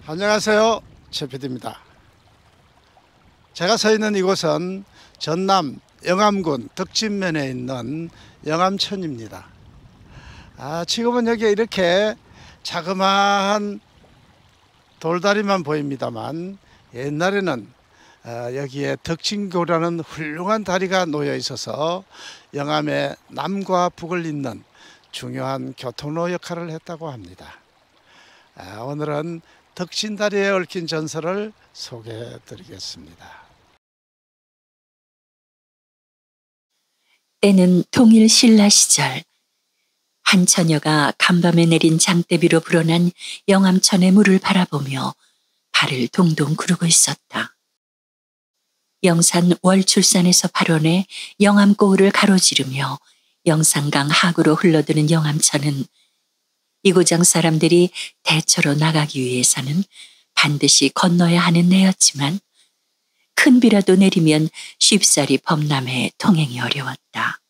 안녕하세요, 최 PD입니다. 제가 서 있는 이곳은 전남 영암군 덕진면에 있는 영암천입니다. 지금은 여기에 이렇게 자그마한 돌다리만 보입니다만 옛날에는 여기에 덕진교라는 훌륭한 다리가 놓여 있어서 영암의 남과 북을 잇는 중요한 교통로 역할을 했다고 합니다. 오늘은 덕진다리에 얽힌 전설을 소개해 드리겠습니다. 때는 통일 신라 시절, 한 처녀가 간밤에 내린 장대비로 불어난 영암천의 물을 바라보며 발을 동동 구르고 있었다. 영산 월출산에서 발원해 영암고을을 가로지르며 영산강 하구로 흘러드는 영암천은 이고장 사람들이 대처로 나가기 위해서는 반드시 건너야 하는 내였지만 큰 비라도 내리면 쉽사리 범람해 통행이 어려웠다.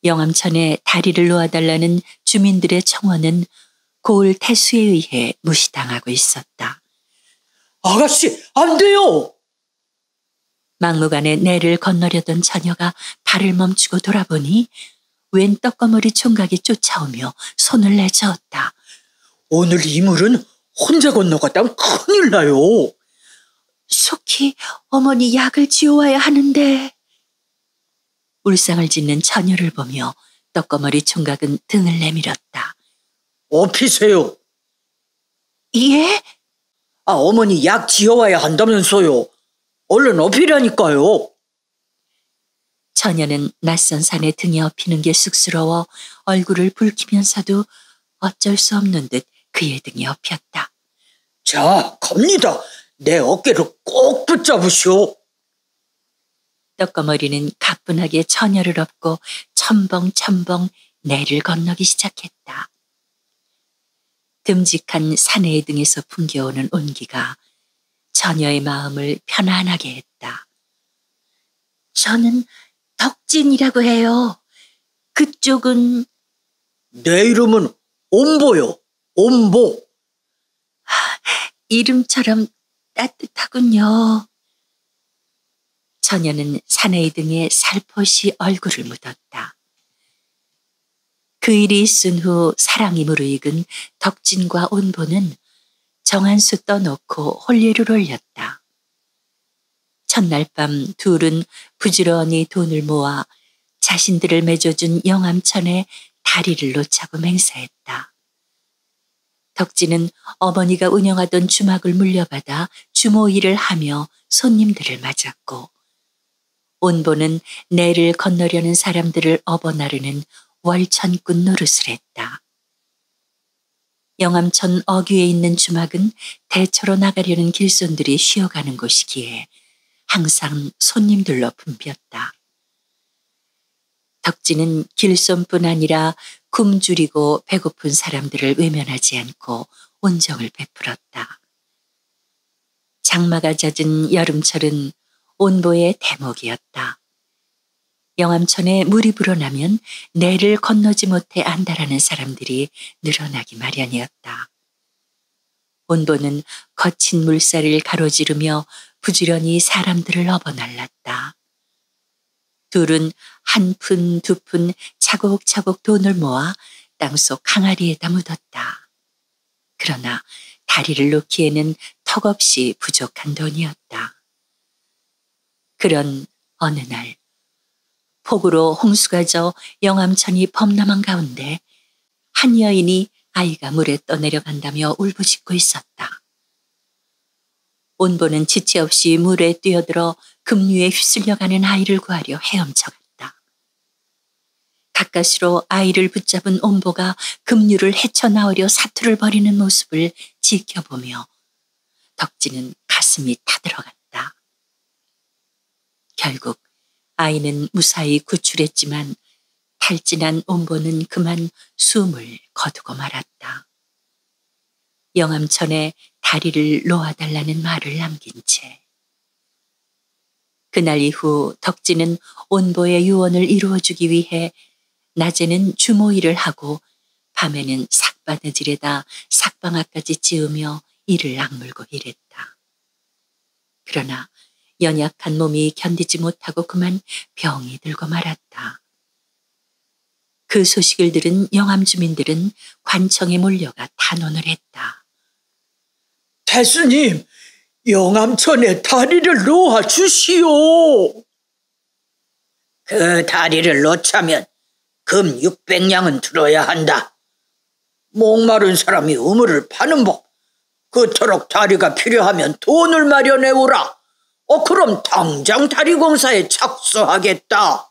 영암천에 다리를 놓아달라는 주민들의 청원은 고을 태수에 의해 무시당하고 있었다. 아가씨, 안 돼요! 막무가내 내를 건너려던 처녀가 발을 멈추고 돌아보니 웬 떡거머리 총각이 쫓아오며 손을 내저었다. 오늘 이 물은 혼자 건너갔다면 큰일 나요. 속히 어머니 약을 지어와야 하는데. 울상을 짓는 처녀를 보며 떡거머리 총각은 등을 내밀었다. 업히세요. 예? 어머니 약 지어와야 한다면서요. 얼른 업히라니까요. 처녀는 낯선 산에 등에 업히는 게 쑥스러워 얼굴을 붉히면서도 어쩔 수 없는 듯 그의 등에 업혔다. 자, 갑니다. 내 어깨를 꼭 붙잡으시오. 떡거머리는 가뿐하게 처녀를 업고 첨벙첨벙 내를 건너기 시작했다. 듬직한 사내의 등에서 풍겨오는 온기가 처녀의 마음을 편안하게 했다. 저는 덕진이라고 해요. 그쪽은? 내 이름은 옴보요. 옴보. 이름처럼 따뜻하군요. 처녀는 사내의 등에 살포시 얼굴을 묻었다. 그 일이 있은 후 사랑이 무르익은 덕진과 온보는 정한수 떠놓고 혼례를 올렸다. 첫날 밤 둘은 부지런히 돈을 모아 자신들을 맺어준 영암천에 다리를 놓자고 맹세했다. 덕진은 어머니가 운영하던 주막을 물려받아 주모 일을 하며 손님들을 맞았고, 온보는 내를 건너려는 사람들을 업어나르는 월천꾼 노릇을 했다. 영암천 어귀에 있는 주막은 대처로 나가려는 길손들이 쉬어가는 곳이기에 항상 손님들로 붐볐다. 덕진은 길손뿐 아니라 굶주리고 배고픈 사람들을 외면하지 않고 온정을 베풀었다. 장마가 잦은 여름철은 온보의 대목이었다. 영암천에 물이 불어나면 내를 건너지 못해 안달하는 사람들이 늘어나기 마련이었다. 온보는 거친 물살을 가로지르며 부지런히 사람들을 업어날랐다. 둘은 한 푼, 두 푼 차곡차곡 돈을 모아 땅속 항아리에다 묻었다. 그러나 다리를 놓기에는 턱없이 부족한 돈이었다. 그런 어느 날 폭우로 홍수가 져 영암천이 범람한 가운데 한 여인이 아이가 물에 떠내려간다며 울부짖고 있었다. 온보는 지체 없이 물에 뛰어들어 급류에 휩쓸려가는 아이를 구하려 헤엄쳐갔다. 가까스로 아이를 붙잡은 온보가 급류를 헤쳐나오려 사투를 벌이는 모습을 지켜보며 덕진은 가슴이 타들어갔다. 결국 아이는 무사히 구출했지만 탈진한 온보는 그만 숨을 거두고 말았다. 영암천에 다리를 놓아달라는 말을 남긴 채. 그날 이후 덕진은 온보의 유언을 이루어주기 위해 낮에는 주모 일을 하고 밤에는 삭바느질에다 삭방아까지 찌우며 이를 악물고 일했다. 그러나 연약한 몸이 견디지 못하고 그만 병이 들고 말았다. 그 소식을 들은 영암 주민들은 관청에 몰려가 탄원을 했다. 태수님, 영암천에 다리를 놓아주시오. 그 다리를 놓자면 금 600냥은 들어야 한다. 목마른 사람이 우물을 파는 법. 그토록 다리가 필요하면 돈을 마련해오라. 그럼 당장 다리공사에 착수하겠다.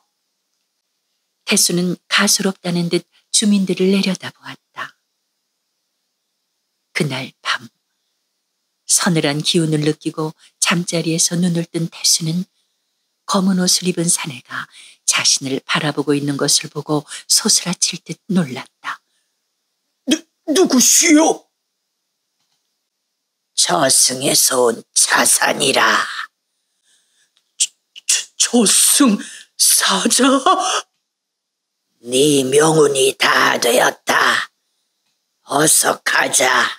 태수는 가소롭다는 듯 주민들을 내려다보았다. 그날 밤 서늘한 기운을 느끼고 잠자리에서 눈을 뜬 태수는 검은 옷을 입은 사내가 자신을 바라보고 있는 것을 보고 소스라칠 듯 놀랐다. 누구시오? 저승에서 온 차산이라. 저승 사자? 네 명운이 다 되었다. 어서 가자.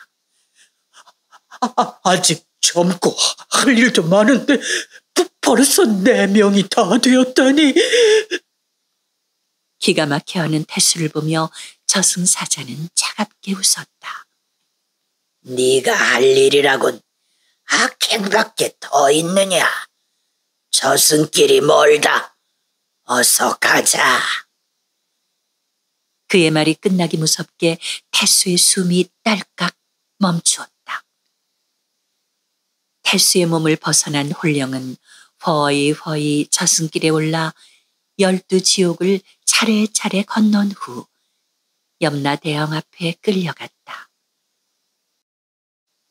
아직 젊고 할 일도 많은데 벌써 4명이 다 되었다니. 기가 막혀하는 태수를 보며 저승사자는 차갑게 웃었다. 네가 할 일이라곤 악행밖에 더 있느냐. 저승길이 멀다. 어서 가자. 그의 말이 끝나기 무섭게 태수의 숨이 딸깍 멈추었다. 태수의 몸을 벗어난 홀령은 허이 저승길에 올라 12지옥을 차례차례 건넌 후 염라 대왕 앞에 끌려갔다.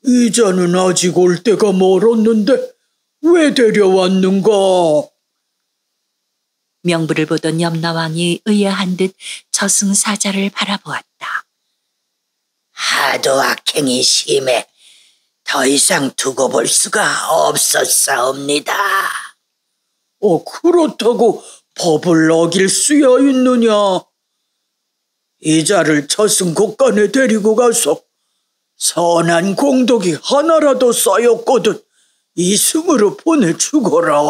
이자는 아직 올 때가 멀었는데 왜 데려왔는가? 명부를 보던 염라왕이 의아한 듯 저승사자를 바라보았다. 하도 악행이 심해 더 이상 두고 볼 수가 없었사옵니다. 그렇다고 법을 어길 수야 있느냐? 이자를 저승곳간에 데리고 가서 선한 공덕이 하나라도 쌓였거든 이승으로 보내주거라.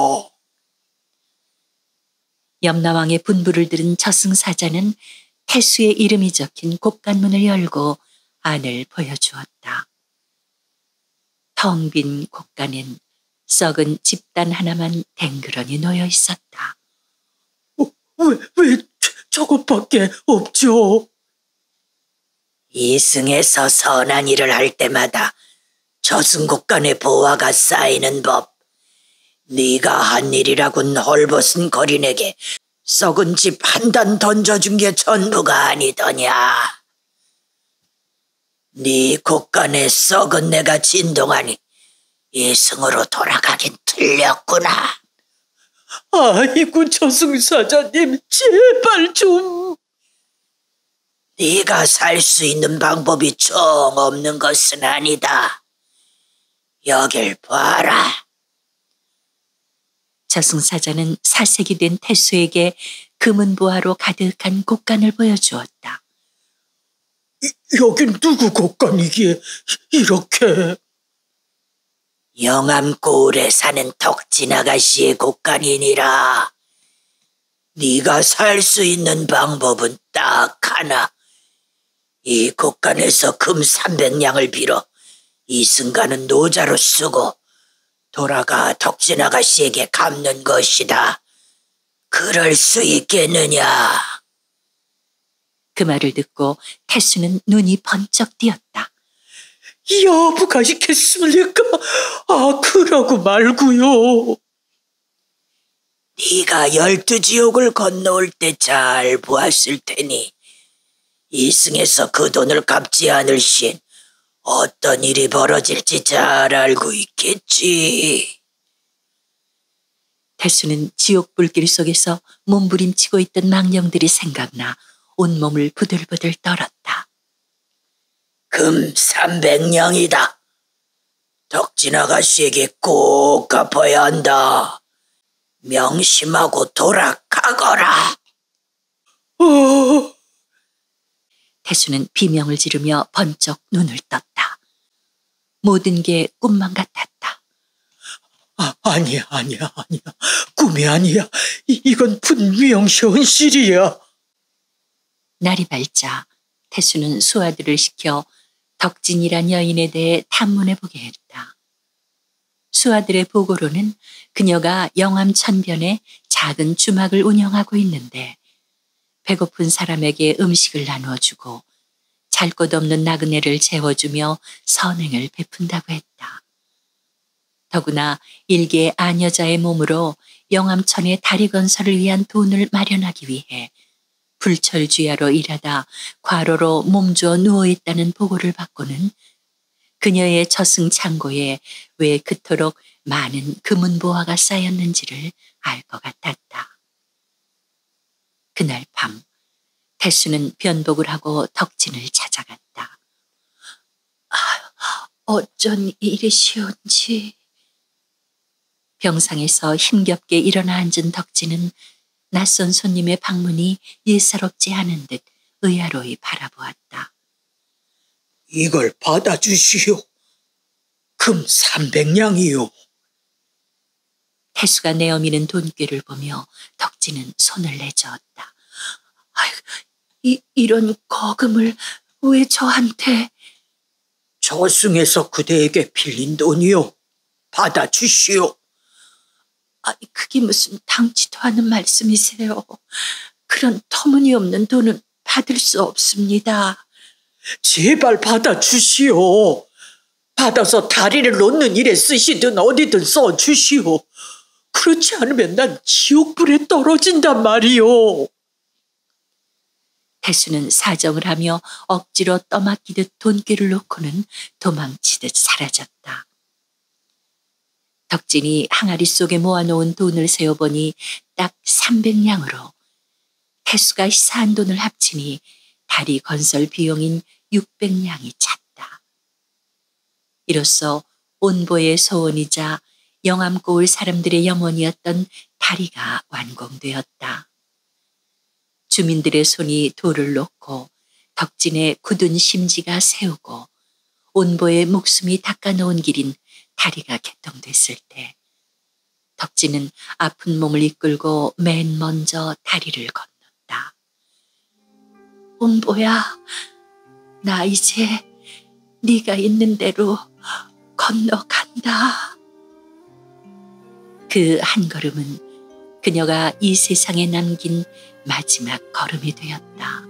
염라왕의 분부를 들은 저승사자는 태수의 이름이 적힌 곳간문을 열고 안을 보여주었다. 텅 빈 곳간엔 썩은 집단 하나만 댕그러니 놓여 있었다. 왜 저것밖에 없죠? 이승에서 선한 일을 할 때마다 저승곳간의 보화가 쌓이는 법. 네가 한 일이라곤 헐벗은 거린에게 썩은 집 한 단 던져준 게 전부가 아니더냐. 네 곳간에 썩은 내가 진동하니 이승으로 돌아가긴 틀렸구나. 아이고 저승사자님 제발 좀. 네가 살 수 있는 방법이 정 없는 것은 아니다. 여길 봐라. 저승사자는 살색이 된 태수에게 금은보화로 가득한 곳간을 보여주었다. 여긴 누구 곳간이기에 이렇게. 영암고을에 사는 덕진아가씨의 곳간이니라. 네가 살 수 있는 방법은 딱 하나. 이 곳간에서 금 300냥을 빌어 이승가는 노자로 쓰고 돌아가 덕진아가씨에게 갚는 것이다. 그럴 수 있겠느냐? 그 말을 듣고 태수는 눈이 번쩍 띄었다. 여부가 있겠습니까? 그러고 말고요. 네가 12지옥을 건너올 때 잘 보았을 테니 이승에서 그 돈을 갚지 않을 시엔 어떤 일이 벌어질지 잘 알고 있겠지. 태수는 지옥 불길 속에서 몸부림치고 있던 망령들이 생각나 온몸을 부들부들 떨었다. 금 300냥이다. 덕진 아가씨에게 꼭 갚아야 한다. 명심하고 돌아가거라. 태수는 비명을 지르며 번쩍 눈을 떴다. 모든 게 꿈만 같았다. 아니야. 꿈이 아니야. 이건 분명 현실이야. 날이 밝자 태수는 수아들을 시켜 덕진이란 여인에 대해 탐문해보게 했다. 수아들의 보고로는 그녀가 영암천변에 작은 주막을 운영하고 있는데 배고픈 사람에게 음식을 나누어주고 잘 것 없는 나그네를 재워주며 선행을 베푼다고 했다. 더구나 일개 아녀자의 몸으로 영암천의 다리 건설을 위한 돈을 마련하기 위해 불철주야로 일하다 과로로 몸주어 누워있다는 보고를 받고는 그녀의 저승 창고에 왜 그토록 많은 금은보화가 쌓였는지를 알 것 같았다. 그날 밤 태수는 변복을 하고 덕진을 찾아갔다. 어쩐 일이시온지. 병상에서 힘겹게 일어나 앉은 덕진은 낯선 손님의 방문이 예사롭지 않은 듯 의아로이 바라보았다. 이걸 받아주시오. 금 300냥이요. 태수가 내어미는 돈꾀를 보며 덕진은 손을 내저었다. 이런 거금을 왜 저한테? 저승에서 그대에게 빌린 돈이요. 받아주시오. 그게 무슨 당치도 않은 말씀이세요. 그런 터무니없는 돈은 받을 수 없습니다. 제발 받아주시오. 받아서 다리를 놓는 일에 쓰시든 어디든 써주시오. 그렇지 않으면 난 지옥불에 떨어진단 말이오. 태수는 사정을 하며 억지로 떠맡기듯 돈귀를 놓고는 도망치듯 사라졌다. 덕진이 항아리 속에 모아놓은 돈을 세어보니 딱 300냥으로 태수가 희사한 돈을 합치니 다리 건설 비용인 600냥이 찼다. 이로써 온보의 소원이자 영암고을 사람들의 염원이었던 다리가 완공되었다. 주민들의 손이 돌을 놓고 덕진의 굳은 심지가 세우고 온보의 목숨이 닦아놓은 길인 다리가 개통됐을 때 덕진은 아픈 몸을 이끌고 맨 먼저 다리를 건넜다. 온보야, 나 이제 네가 있는 대로 건너간다. 그 한 걸음은 그녀가 이 세상에 남긴 마지막 걸음이 되었다.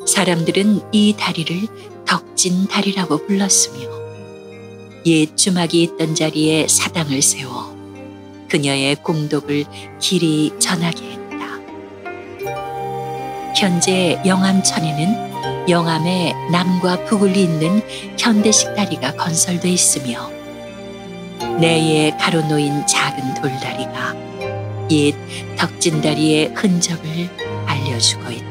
사람들은 이 다리를 덕진 다리라고 불렀으며 옛 주막이 있던 자리에 사당을 세워 그녀의 공덕을 길이 전하게 했다. 현재 영암천에는 영암의 남과 북을 잇는 현대식 다리가 건설돼 있으며 내에 가로놓인 작은 돌다리가 옛 덕진다리의 흔적을 알려주고 있다.